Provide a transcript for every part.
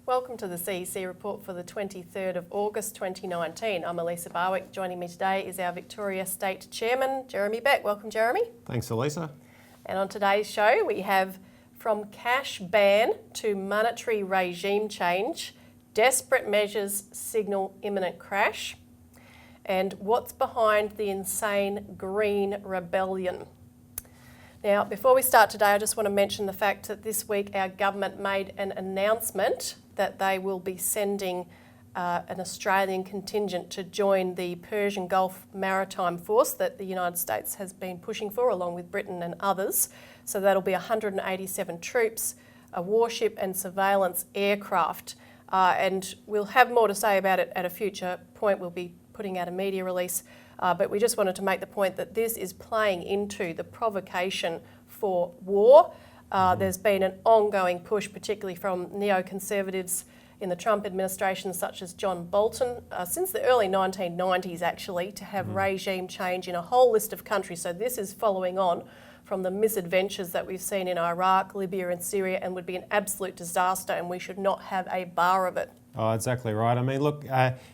Welcome to the CEC Report for the 23rd of August 2019. I'm Elisa Barwick. Joining me today is our Victoria State Chairman, Jeremy Beck. Welcome, Jeremy. Thanks, Elisa. And on today's show, we have from cash ban to monetary regime change, desperate measures signal imminent crash, and what's behind the insane green rebellion. Now, before we start today, I just want to mention the fact that this week our government made an announcement that they will be sending an Australian contingent to join the Persian Gulf Maritime Force that the United States has been pushing for, along with Britain and others. So that'll be 187 troops, a warship and surveillance aircraft. And we'll have more to say about it at a future point. We'll be putting out a media release. But we just wanted to make the point that this is playing into the provocation for war. There's been an ongoing push, particularly from neoconservatives in the Trump administration, such as John Bolton, since the early 1990s actually, to have regime change in a whole list of countries. So this is following on from the misadventures that we've seen in Iraq, Libya and Syria, and would be an absolute disaster, and we should not have a bar of it. Oh, exactly right. I mean, look,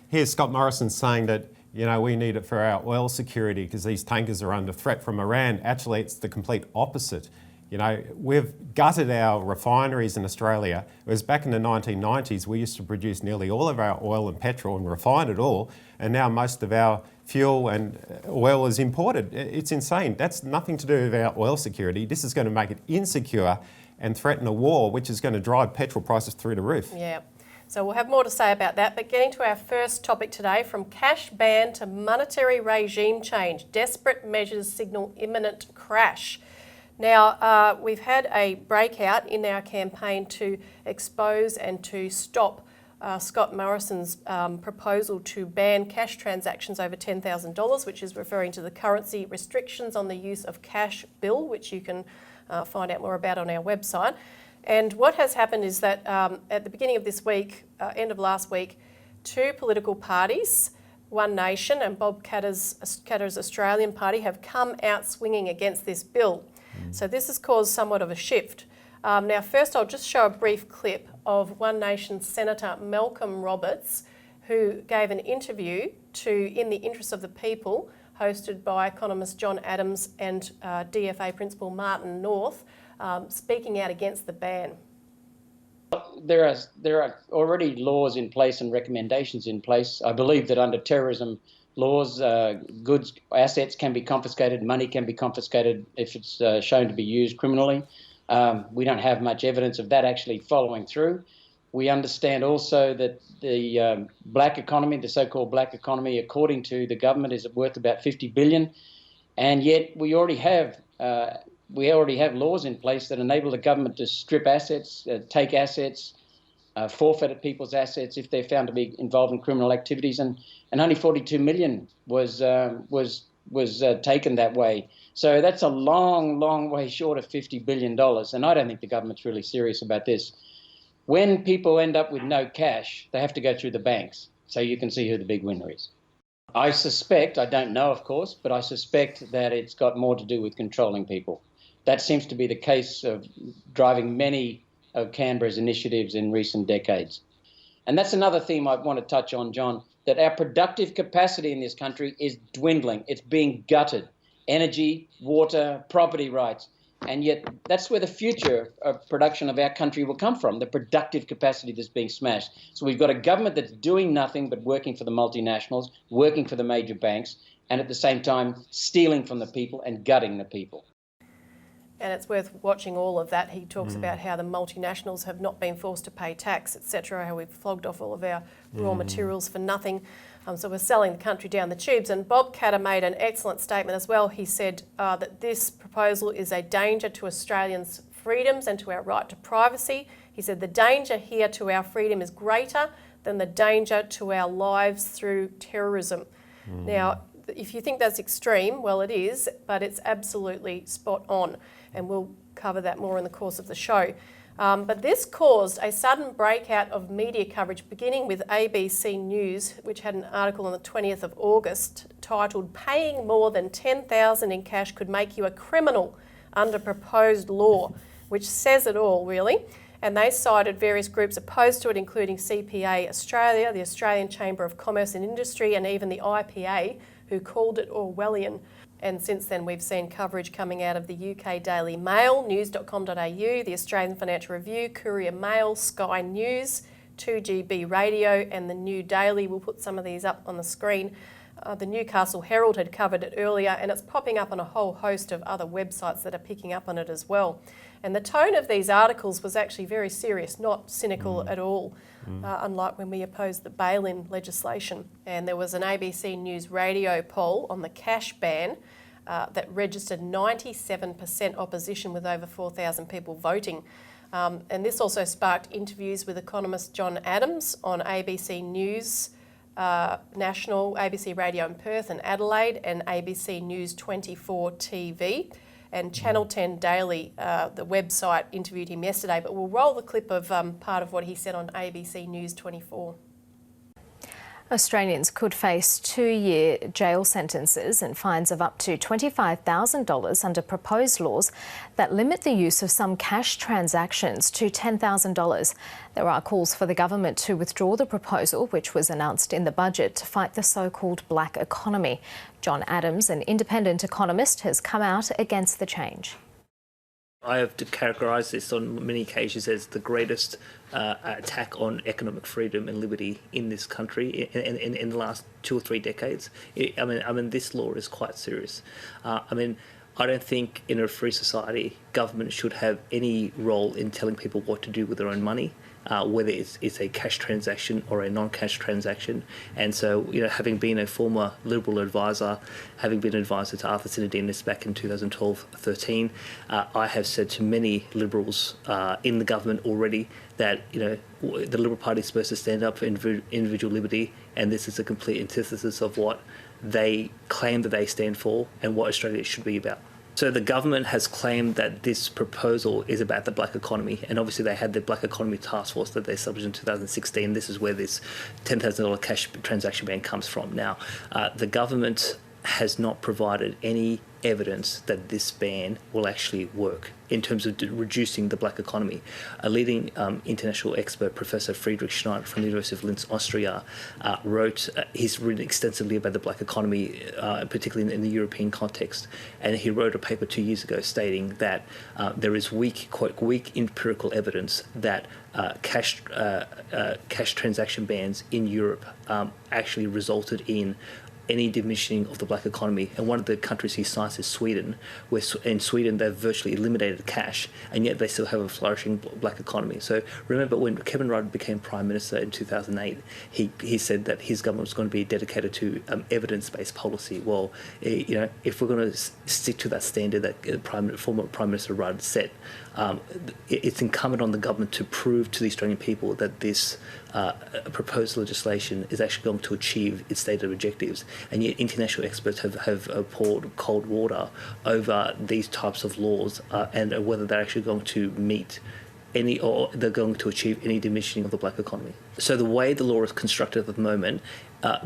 here's Scott Morrison saying that, you know, we need it for our oil security because these tankers are under threat from Iran. Actually, it's the complete opposite. You know, we've gutted our refineries in Australia. Whereas back in the 1990s, we used to produce nearly all of our oil and petrol and refine it all. And now most of our fuel and oil is imported. It's insane. That's nothing to do with our oil security. This is going to make it insecure and threaten a war, which is going to drive petrol prices through the roof. Yeah. So we'll have more to say about that, but getting to our first topic today, from cash ban to monetary regime change, desperate measures signal imminent crash. Now, we've had a breakout in our campaign to expose and to stop Scott Morrison's proposal to ban cash transactions over $10,000, which is referring to the currency restrictions on the use of cash bill, which you can find out more about on our website. And what has happened is that at the beginning of this week, end of last week, two political parties, One Nation and Bob Katter's Australian Party, have come out swinging against this bill. So this has caused somewhat of a shift. Now, first I'll just show a brief clip of One Nation Senator Malcolm Roberts, who gave an interview to In the Interest of the People, hosted by economist John Adams and DFA Principal Martin North, speaking out against the ban. There are already laws in place and recommendations in place. I believe that under terrorism laws, goods, assets can be confiscated, money can be confiscated if it's shown to be used criminally. We don't have much evidence of that actually following through. We understand also that the black economy, the so-called black economy, according to the government, is worth about $50 billion, and yet we already have laws in place that enable the government to strip assets, take assets, forfeit at people's assets if they're found to be involved in criminal activities, and only 42 million was taken that way. So that's a long, long way short of $50 billion, and I don't think the government's really serious about this. When people end up with no cash, they have to go through the banks, so you can see who the big winner is. I suspect, I don't know of course, but I suspect that it's got more to do with controlling people. That seems to be the case of driving many of Canberra's initiatives in recent decades. And that's another theme I want to touch on, John, that our productive capacity in this country is dwindling. It's being gutted. Energy, water, property rights. And yet that's where the future of production of our country will come from, the productive capacity that's being smashed. So we've got a government that's doing nothing but working for the multinationals, working for the major banks, and at the same time stealing from the people and gutting the people. And it's worth watching all of that. He talks about how the multinationals have not been forced to pay tax, etc., how we've flogged off all of our raw materials for nothing. So we're selling the country down the tubes. And Bob Katter made an excellent statement as well. He said that this proposal is a danger to Australians' freedoms and to our right to privacy. He said the danger here to our freedom is greater than the danger to our lives through terrorism. Now, if you think that's extreme, well, it is, but it's absolutely spot on. And we'll cover that more in the course of the show. But this caused a sudden breakout of media coverage, beginning with ABC News, which had an article on the 20th of August titled "Paying More Than $10,000 in Cash Could Make You a Criminal Under Proposed Law," which says it all, really. And they cited various groups opposed to it, including CPA Australia, the Australian Chamber of Commerce and Industry, and even the IPA, who called it Orwellian. And since then, we've seen coverage coming out of the UK Daily Mail, news.com.au, the Australian Financial Review, Courier Mail, Sky News, 2GB Radio, and the New Daily. We'll put some of these up on the screen. The Newcastle Herald had covered it earlier, and it's popping up on a whole host of other websites that are picking up on it as well. And the tone of these articles was actually very serious, not cynical at all, unlike when we opposed the bail-in legislation. And there was an ABC News radio poll on the cash ban that registered 97% opposition with over 4,000 people voting. And this also sparked interviews with economist John Adams on ABC News National, ABC Radio in Perth and Adelaide, and ABC News 24 TV. And Channel 10 Daily, the website, interviewed him yesterday, but we'll roll the clip of part of what he said on ABC News 24. Australians could face 2-year jail sentences and fines of up to $25,000 under proposed laws that limit the use of some cash transactions to $10,000. There are calls for the government to withdraw the proposal, which was announced in the budget, to fight the so-called black economy. John Adams, an independent economist, has come out against the change. I have characterised this on many occasions as the greatest attack on economic freedom and liberty in this country in the last 2 or 3 decades. I mean, this law is quite serious. I don't think in a free society government should have any role in telling people what to do with their own money, whether it's a cash transaction or a non-cash transaction. And so, having been a former Liberal advisor, having been an advisor to Arthur Sinodinos back in 2012-13, I have said to many Liberals in the government already that, the Liberal Party is supposed to stand up for individual liberty, and this is a complete antithesis of what they claim that they stand for and what Australia should be about. So the government has claimed that this proposal is about the black economy, and obviously they had the Black Economy Task Force that they established in 2016. This is where this $10,000 cash transaction ban comes from. Now, the government has not provided any evidence that this ban will actually work in terms of reducing the black economy. A leading international expert, Professor Friedrich Schneider from the University of Linz, Austria, he's written extensively about the black economy, particularly in the European context, and he wrote a paper 2 years ago stating that there is quite weak empirical evidence that cash transaction bans in Europe actually resulted in any diminishing of the black economy. And one of the countries he cites is Sweden, where in Sweden they've virtually eliminated cash, and yet they still have a flourishing black economy. So remember, when Kevin Rudd became Prime Minister in 2008, he said that his government was going to be dedicated to evidence-based policy. Well, if we're going to stick to that standard that former Prime Minister Rudd set, it's incumbent on the government to prove to the Australian people that this proposed legislation is actually going to achieve its stated objectives. And yet international experts have poured cold water over these types of laws and whether they're actually going to meet any, or they're going to achieve any diminishing of the black economy. So the way the law is constructed at the moment,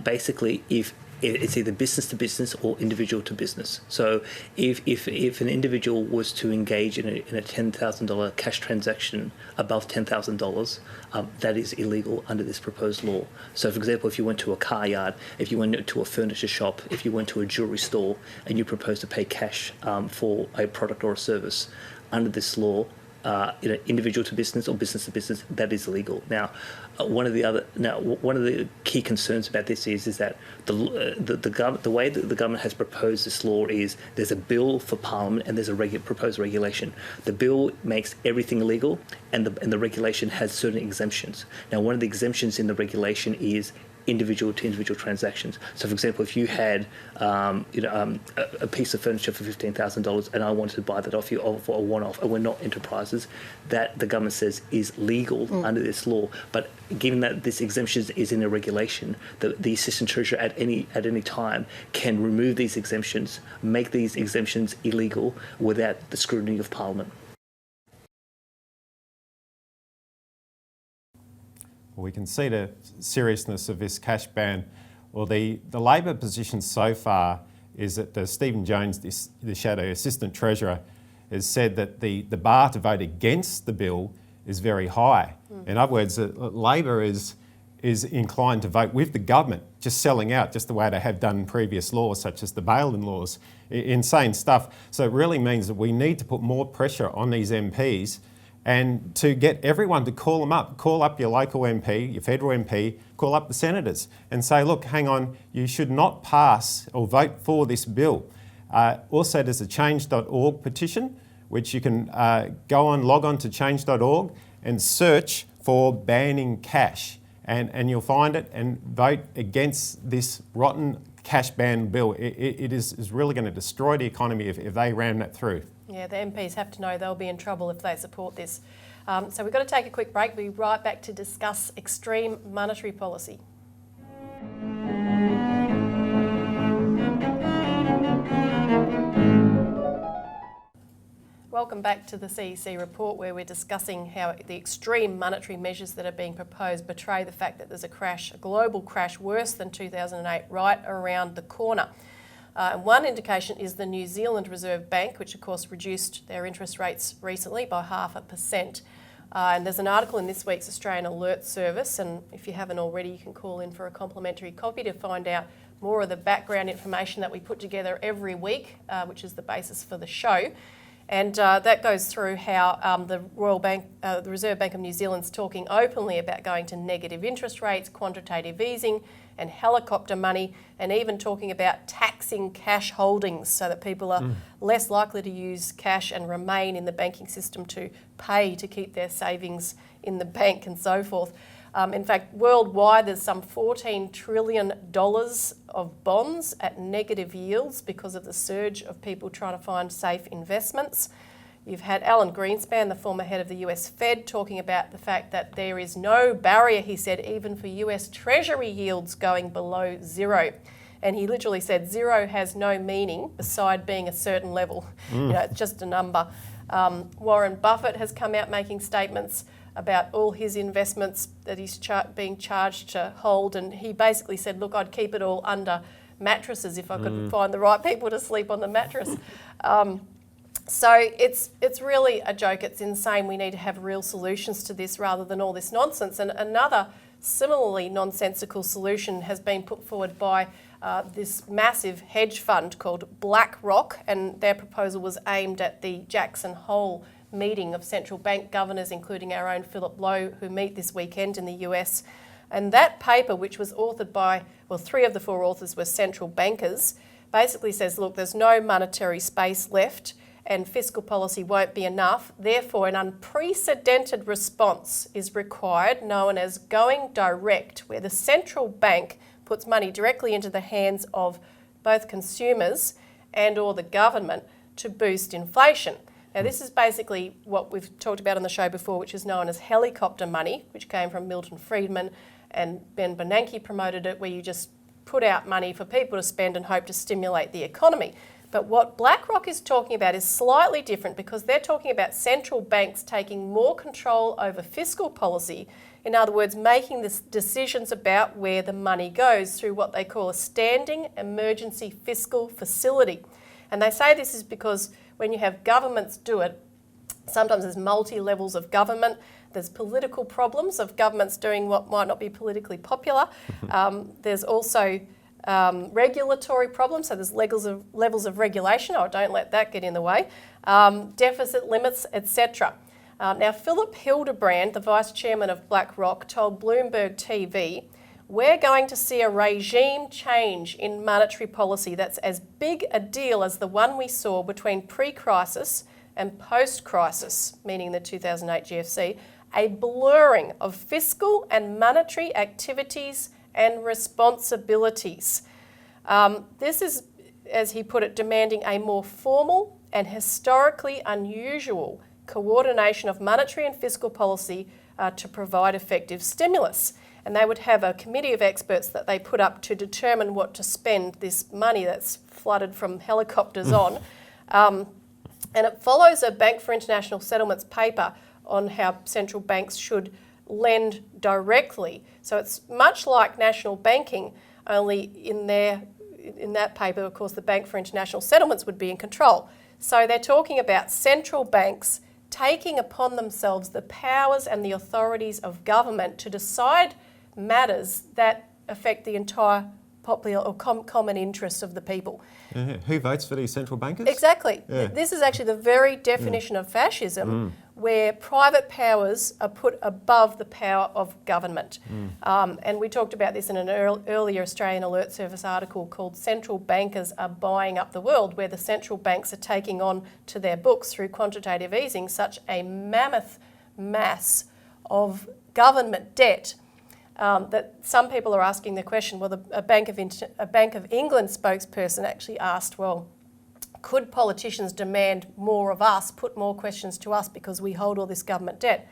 basically, if it's either business to business or individual to business. So if an individual was to engage in a $10,000 cash transaction above $10,000, that is illegal under this proposed law. So for example, if you went to a car yard, if you went to a furniture shop, if you went to a jewellery store and you proposed to pay cash for a product or a service, under this law, individual to business or business to business, that is illegal. Now, one of the key concerns about this is that the way that the government has proposed this law is there's a bill for Parliament and there's a proposed regulation. The bill makes everything illegal, and the regulation has certain exemptions. Now, one of the exemptions in the regulation is individual to individual transactions. So, for example, if you had a piece of furniture for $15,000 and I wanted to buy that off you for a one-off, and we're not enterprises, that the government says is legal under this law. But given that this exemption is in a regulation, the Assistant Treasurer at any time can remove these exemptions, make these exemptions illegal without the scrutiny of Parliament. We can see the seriousness of this cash ban. Well, the Labor position so far is that Stephen Jones, the Shadow Assistant Treasurer, has said that the bar to vote against the bill is very high. In other words, Labor is inclined to vote with the government, just selling out, just the way they have done in previous laws, such as the bail-in laws. Insane stuff. So it really means that we need to put more pressure on these MPs and to get everyone to call them up. Call up your local MP, your federal MP, call up the senators and say, look, hang on, you should not pass or vote for this bill. Also, there's a change.org petition, which you can log on to change.org and search for banning cash. And you'll find it and vote against this rotten cash ban bill. It is really going to destroy the economy if they ram that through. Yeah, the MPs have to know they'll be in trouble if they support this. So we've got to take a quick break. We'll be right back to discuss extreme monetary policy. Welcome back to the CEC Report, where we're discussing how the extreme monetary measures that are being proposed betray the fact that there's a global crash worse than 2008 right around the corner. And one indication is the New Zealand Reserve Bank, which of course reduced their interest rates recently by 0.5%. And there's an article in this week's Australian Alert Service, and if you haven't already, you can call in for a complimentary copy to find out more of the background information that we put together every week, which is the basis for the show. And that goes through how the Reserve Bank of New Zealand's talking openly about going to negative interest rates, quantitative easing and helicopter money, and even talking about taxing cash holdings so that people are less likely to use cash and remain in the banking system to pay to keep their savings in the bank and so forth. In fact, worldwide, there's some $14 trillion of bonds at negative yields because of the surge of people trying to find safe investments. You've had Alan Greenspan, the former head of the US Fed, talking about the fact that there is no barrier, he said, even for US Treasury yields going below zero. And he literally said zero has no meaning beside being a certain level. You know, it's just a number. Warren Buffett has come out making statements about all his investments that he's being charged to hold, and he basically said, look, I'd keep it all under mattresses if I could find the right people to sleep on the mattress. So it's really a joke. It's insane. We need to have real solutions to this rather than all this nonsense. And another similarly nonsensical solution has been put forward by this massive hedge fund called BlackRock, and their proposal was aimed at the Jackson Hole meeting of central bank governors, including our own Philip Lowe, who meet this weekend in the US. And that paper, which was authored by, well, 3 of the 4 authors were central bankers, basically says, look, there's no monetary space left and fiscal policy won't be enough. Therefore, an unprecedented response is required, known as going direct, where the central bank puts money directly into the hands of both consumers and or the government to boost inflation. Now, this is basically what we've talked about on the show before, which is known as helicopter money, which came from Milton Friedman, and Ben Bernanke promoted it, where you just put out money for people to spend and hope to stimulate the economy. But what BlackRock is talking about is slightly different, because they're talking about central banks taking more control over fiscal policy. In other words, making the decisions about where the money goes through what they call a standing emergency fiscal facility. And they say this is because when you have governments do it, sometimes there's multi-levels of government. There's political problems of governments doing what might not be politically popular. There's also regulatory problems, so there's levels of regulation. Oh, don't let that get in the way. Deficit limits, etc. Now, Philip Hildebrand, the vice chairman of BlackRock, told Bloomberg TV, we're going to see a regime change in monetary policy that's as big a deal as the one we saw between pre-crisis and post-crisis, meaning the 2008 GFC, a blurring of fiscal and monetary activities and responsibilities. This is, as he put it, demanding a more formal and historically unusual coordination of monetary and fiscal policy to provide effective stimulus. And they would have a committee of experts that they put up to determine what to spend this money that's flooded from helicopters on. And it follows a Bank for International Settlements paper on how central banks should lend directly. So it's much like national banking, only in that paper, of course, the Bank for International Settlements would be in control. So they're talking about central banks taking upon themselves the powers and the authorities of government to decide matters that affect the entire popular or common interests of the people. Who votes for these central bankers? Exactly. Yeah. This is actually the very definition of fascism, where private powers are put above the power of government. And we talked about this in an earlier Australian Alert Service article called Central Bankers Are Buying Up the World, where the central banks are taking on to their books through quantitative easing such a mammoth mass of government debt that some people are asking the question, well, a Bank of England spokesperson actually asked, well, could politicians demand more of us, put more questions to us because we hold all this government debt?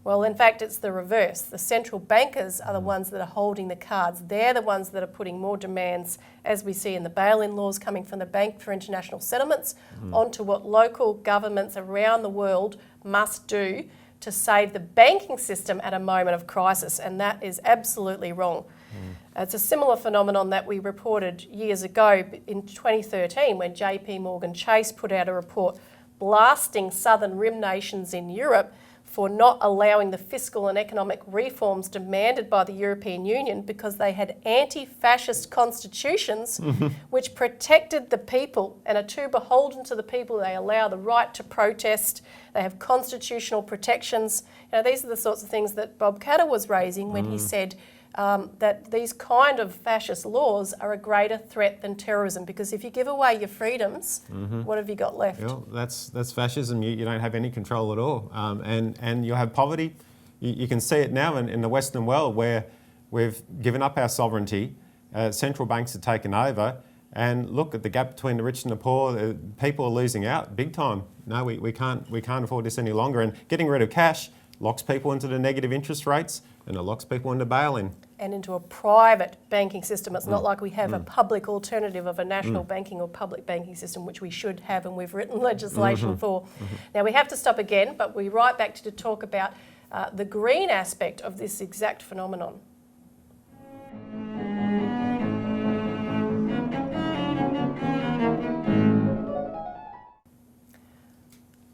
Well, in fact, it's the reverse. The central bankers are the ones that are holding the cards. They're the ones that are putting more demands, as we see in the bail-in laws coming from the Bank for International Settlements, onto what local governments around the world must do to save the banking system at a moment of crisis, and that is absolutely wrong. It's a similar phenomenon that we reported years ago in 2013 when JP Morgan Chase put out a report blasting southern rim nations in Europe for not allowing the fiscal and economic reforms demanded by the European Union because they had anti-fascist constitutions which protected the people and are too beholden to the people. They allow the right to protest. They have constitutional protections. You know, these are the sorts of things that Bob Katter was raising when he said that these kind of fascist laws are a greater threat than terrorism, because if you give away your freedoms, what have you got left? Yeah, that's fascism. You don't have any control at all. And you have poverty. You can see it now in the Western world where we've given up our sovereignty, central banks have taken over, and look at the gap between the rich and the poor. People are losing out big time. No, we can't afford this any longer. And getting rid of cash locks people into the negative interest rates, and it locks people into bail-in. And into a private banking system. It's not like we have a public alternative of a national banking or public banking system, which we should have and we've written legislation for. Now we have to stop again, but we're right back to talk about the green aspect of this exact phenomenon.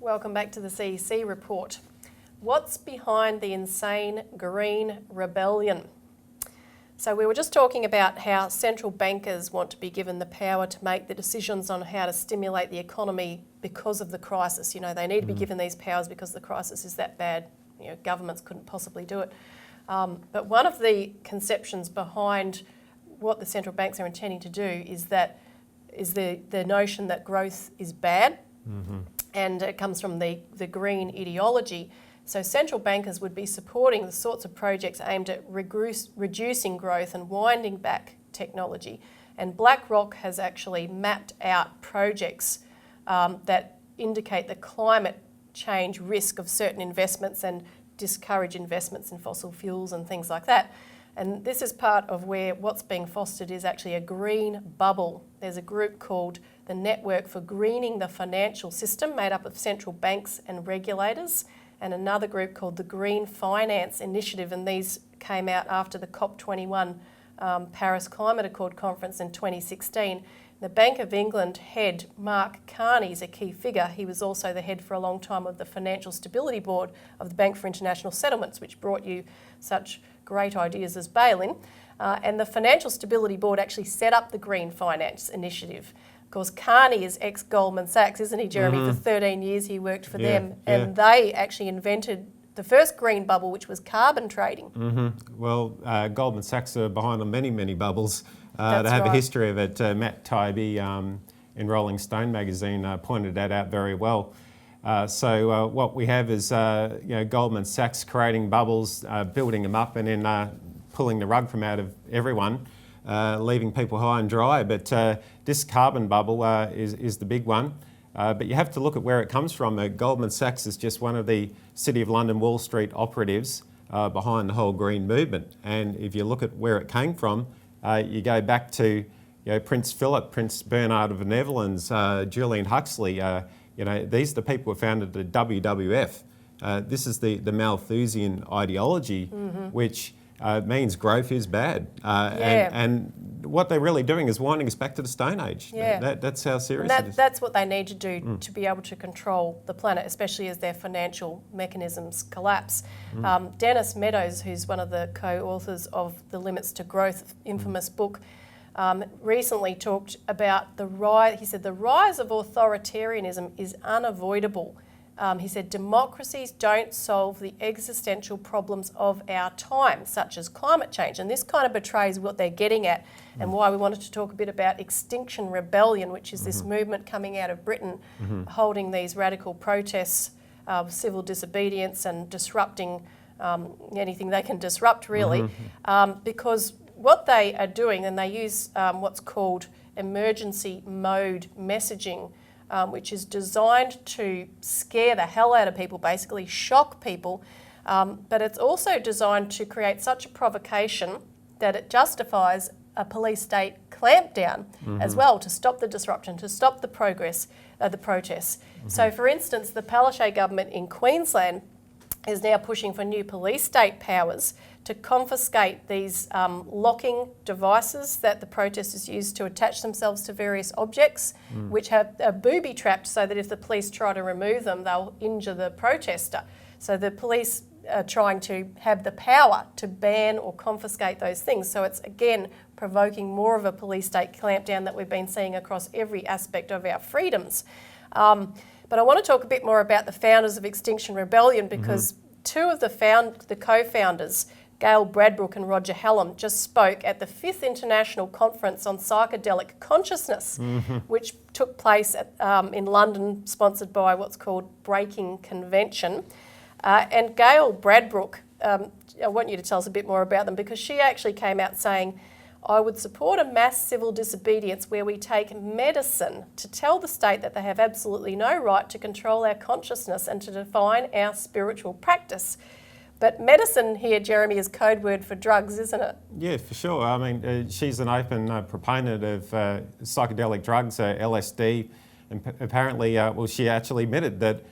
Welcome back to the CEC Report. What's behind the insane green rebellion? So we were just talking about how central bankers want to be given the power to make the decisions on how to stimulate the economy because of the crisis. You know, they need to be given these powers because the crisis is that bad. You know, governments couldn't possibly do it. But one of the conceptions behind what the central banks are intending to do is the notion that growth is bad, and it comes from the green ideology. So central bankers would be supporting the sorts of projects aimed at reducing growth and winding back technology. And BlackRock has actually mapped out projects that indicate the climate change risk of certain investments and discourage investments in fossil fuels and things like that. And this is part of where what's being fostered is actually a green bubble. There's a group called the Network for Greening the Financial System, made up of central banks and regulators, and another group called the Green Finance Initiative, and these came out after the COP21 Paris Climate Accord conference in 2016. The Bank of England head, Mark Carney, is a key figure. He was also the head for a long time of the Financial Stability Board of the Bank for International Settlements, which brought you such great ideas as bail-in. And the Financial Stability Board actually set up the Green Finance Initiative. Of course, Carney is ex-Goldman Sachs, isn't he, Jeremy? For 13 years he worked for them, and they actually invented the first green bubble, which was carbon trading. Well, Goldman Sachs are behind on many, many bubbles. They have right. a history of it. Matt Taibbi in Rolling Stone magazine pointed that out very well. So what we have is Goldman Sachs creating bubbles, building them up, and then pulling the rug from out of everyone, leaving people high and dry. But this carbon bubble is the big one. But you have to look at where it comes from. Goldman Sachs is just one of the City of London Wall Street operatives behind the whole green movement. And if you look at where it came from, you go back to Prince Philip, Prince Bernard of the Netherlands, Julian Huxley. These are the people who founded the WWF. This is the Malthusian ideology, which means growth is bad. And what they're really doing is winding us back to the Stone Age. Yeah. That's how serious it is. That's what they need to do to be able to control the planet, especially as their financial mechanisms collapse. Dennis Meadows, who's one of the co-authors of The Limits to Growth, infamous book, recently talked about the rise. He said the rise of authoritarianism is unavoidable. He said democracies don't solve the existential problems of our time, such as climate change. And this kind of betrays what they're getting at and why we wanted to talk a bit about Extinction Rebellion, which is this movement coming out of Britain, holding these radical protests of civil disobedience and disrupting anything they can disrupt, really, because what they are doing, and they use what's called emergency mode messaging, which is designed to scare the hell out of people, basically shock people, but it's also designed to create such a provocation that it justifies a police state clampdown as well, to stop the disruption, to stop the progress, the protests. So for instance, the Palaszczuk government in Queensland is now pushing for new police state powers to confiscate these locking devices that the protesters use to attach themselves to various objects, which are booby-trapped so that if the police try to remove them, they'll injure the protester. So the police are trying to have the power to ban or confiscate those things. So it's, again, provoking more of a police state clampdown that we've been seeing across every aspect of our freedoms. But I want to talk a bit more about the founders of Extinction Rebellion, because two of the co-founders, Gail Bradbrook and Roger Hallam, just spoke at the 5th International Conference on Psychedelic Consciousness, which took place in London, sponsored by what's called Breaking Convention. And Gail Bradbrook, I want you to tell us a bit more about them, because she actually came out saying, I would support a mass civil disobedience where we take medicine to tell the state that they have absolutely no right to control our consciousness and to define our spiritual practice. But medicine here, Jeremy, is code word for drugs, isn't it? Yeah, for sure. I mean, she's an open proponent of psychedelic drugs, LSD, and apparently, she actually admitted that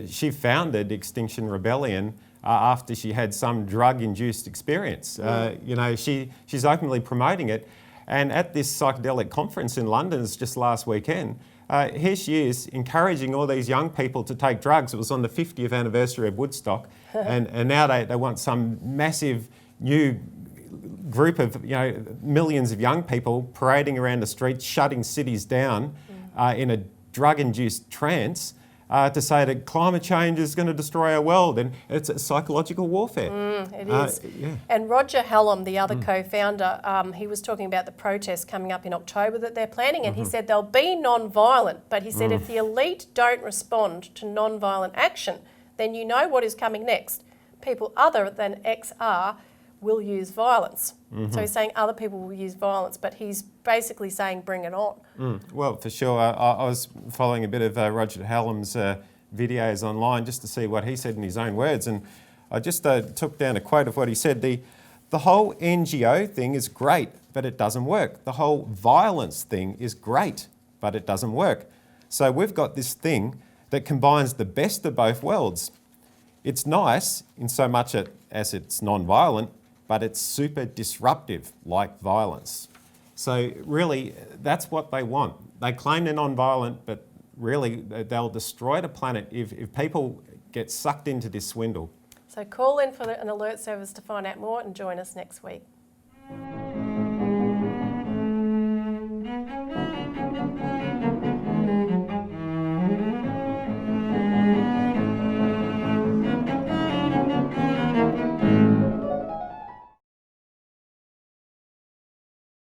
she founded Extinction Rebellion after she had some drug-induced experience. She's openly promoting it. And at this psychedelic conference in London, just last weekend, here she is encouraging all these young people to take drugs. It was on the 50th anniversary of Woodstock, and now they want some massive new group of millions of young people parading around the streets, shutting cities down in a drug-induced trance. To say that climate change is going to destroy our world, and it's a psychological warfare. It is. And Roger Hallam, the other co-founder, he was talking about the protests coming up in October that they're planning, and he said they'll be non-violent, but he said if the elite don't respond to non-violent action, then you know what is coming next. People other than XR will use violence. So he's saying other people will use violence, but he's basically saying bring it on. Well, for sure. I was following a bit of Roger Hallam's videos online just to see what he said in his own words, and I just took down a quote of what he said. The whole NGO thing is great, but it doesn't work. The whole violence thing is great, but it doesn't work. So we've got this thing that combines the best of both worlds. It's nice in so much as it's non-violent, but it's super disruptive, like violence. So really, that's what they want. They claim they're non-violent, but really they'll destroy the planet if people get sucked into this swindle. So call in for an alert service to find out more and join us next week.